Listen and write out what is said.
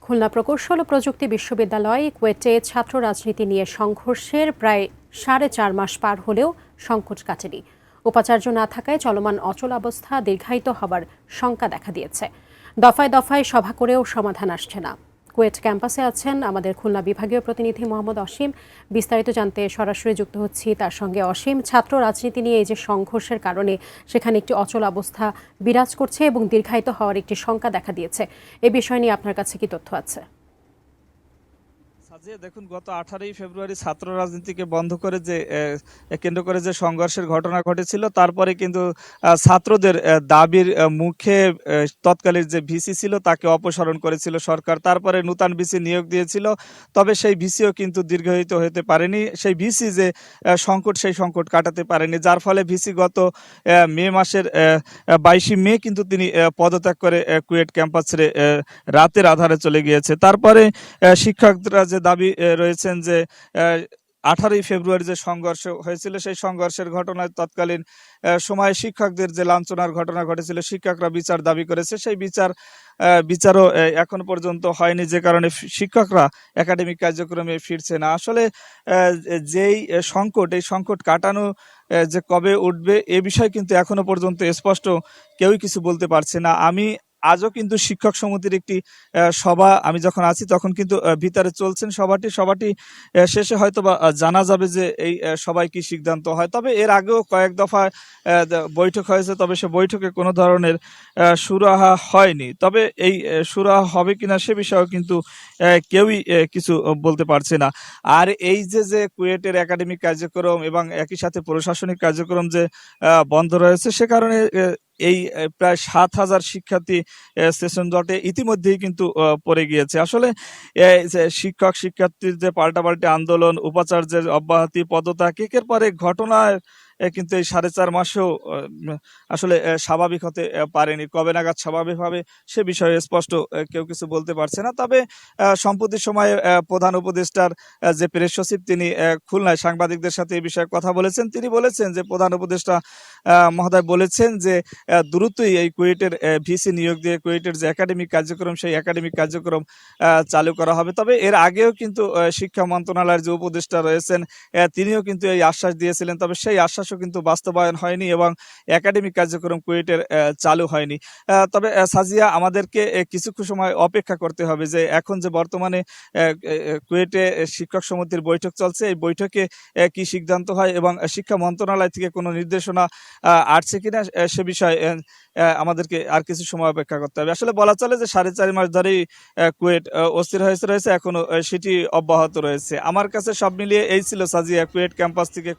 খুলনা প্রকৌশল ও প্রযুক্তি বিশ্ববিদ্যালয় কুয়েটে ছাত্র রাজনীতি নিয়ে সংঘর্ষের প্রায় 4.5 মাস পার হলেও সংকট কাটেনি। উপাচার্য না থাকায় চলমান অচলাবস্থা দীর্ঘায়িত হবার শঙ্কা দেখা দিয়েছে। দফায় দফায় সভা করেও সমাধান আসছে না। কুয়েট ক্যাম্পাসে আছেন আমাদের খুলনা বিভাগীয় প্রতিনিধি মোহাম্মদ অসীম। বিস্তারিত জানতে সরাসরি যুক্ত হচ্ছি তার সঙ্গে। অসীম, ছাত্র রাজনীতি নিয়ে এই যে সংঘর্ষের কারণে সেখানে একটি অচল অবস্থা বিরাজ করছে এবং দীর্ঘায়িত হওয়ার একটি শঙ্কা দেখা দিয়েছে, এই বিষয় নিয়ে আপনার কাছে কি তথ্য আছে? দেখুন, গত 18ই ফেব্রুয়ারি ছাত্র রাজনীতিকে বন্ধ করে যে কেন্দ্র করে যে সংঘর্ষের ঘটনা ঘটেছিল, তারপরে কিন্তু ছাত্রদের দাবির মুখে তৎকালীন যে ভিসি ছিল তাকে অপসারণ করেছিল সরকার। তারপরে নূতন ভিসি নিয়োগ দিয়েছিল, তবে সেই ভিসিও কিন্তু দীর্ঘায়িত হতে পারেনি। সেই ভিসি যে সেই সংকট কাটাতে পারেনি, যার ফলে ভিসি গত মে মাসের 22 মে কিন্তু তিনি পদত্যাগ করে কুয়েট ক্যাম্পাস ছেড়ে রাতের আধারে চলে গিয়েছে। তারপরে শিক্ষকরা যে দাবি রয়েছেন যে 18ই ফেব্রুয়ারি যে সংঘর্ষ হয়েছিল, সেই সংঘর্ষের ঘটনায় তৎকালীন সময়ে শিক্ষকদের যে লাঞ্ছনার ঘটনা ঘটেছিল, শিক্ষকরা বিচার দাবি করেছে। সেই বিচারও এখন পর্যন্ত হয়নি, যে কারণে শিক্ষকরা একাডেমিক কার্যক্রমে ফিরছে না। আসলে যেই এই সংকট কাটানো যে কবে উঠবে এ বিষয়ে কিন্তু এখনো পর্যন্ত স্পষ্ট কেউই কিছু বলতে পারছে না। আমি আজও কিন্তু শিক্ষক সমিতির একটি সভা আমি যখন আছি তখন কিন্তু ভিতরে চলছেন সভাটি শেষে হয়তো বা জানা যাবে যে এই সবাই কি সিদ্ধান্ত হয়। তবে এর আগেও কয়েক দফা বৈঠক হয়েছে, তবে সে বৈঠকে কোনো ধরনের সুরাহা হয়নি। তবে এই সুরাহা হবে কিনা সে বিষয়েও কিন্তু কেউই কিছু বলতে পারছে না। আর এই যে কুয়েটের একাডেমিক কার্যক্রম এবং একই সাথে প্রশাসনিক কার্যক্রম যে বন্ধ রয়েছে, সে কারণে এই প্রায় 7,000 শিক্ষার্থী সেশন জটে ইতিমধ্যেই কিন্তু পড়ে গিয়েছে। আসলে শিক্ষক শিক্ষার্থীর যে পাল্টাপাল্টি আন্দোলন, উপাচার্যের অব্যাহতি, পদত্যাগ, একের পর এক ঘটনায় কিন্তু এই 4.5 মাসেও আসলে স্বাভাবিক হতে পারেনি। কবে নাগাদ স্বাভাবিক হবে সে বিষয়ে স্পষ্ট কেউ কিছু বলতে পারছে না। তবে সম্প্রতি সময়ে প্রধান উপদেষ্টার যে প্রেস সচিব, তিনি খুলনায় সাংবাদিকদের সাথে এই বিষয়ে কথা বলেছেন। তিনি বলেছেন যে প্রধান উপদেষ্টা মহোদয় বলেছেন যে দ্রুতই এই কুয়েটের ভিসি নিয়োগ দিয়ে কুয়েটের যে একাডেমিক কার্যক্রম, সেই একাডেমিক কার্যক্রম চালু করা হবে। তবে এর আগেও কিন্তু শিক্ষা মন্ত্রণালয়ের যে উপদেষ্টা রয়েছেন তিনিও কিন্তু এই আশ্বাস দিয়েছিলেন, তবে সেই আশ্বাসও কিন্তু বাস্তবায়ন হয়নি এবং একাডেমিক কার্যক্রম কুয়েটের চালু হয়নি। তবে সাজিয়া, আমাদেরকে কিছুক্ষণ সময় অপেক্ষা করতে হবে যে এখন যে বর্তমানে কুয়েটে শিক্ষক সমিতির বৈঠক চলছে, এই বৈঠকে কি সিদ্ধান্ত হয় এবং শিক্ষা মন্ত্রণালয় থেকে কোনো নির্দেশনা আসছে কিনা সে বিষয়ে আমাদেরকে আর কিছু সময় অপেক্ষা করতে হবে। আসলে বলা চলে যে 4.5 মাস ধরেই কুয়েট অস্থির রয়েছে, এখনো সেটি অব্যাহত রয়েছে। আমার কাছে সব মিলিয়ে এই ছিল সাজিয়া কুয়েট ক্যাম্পাস থেকে।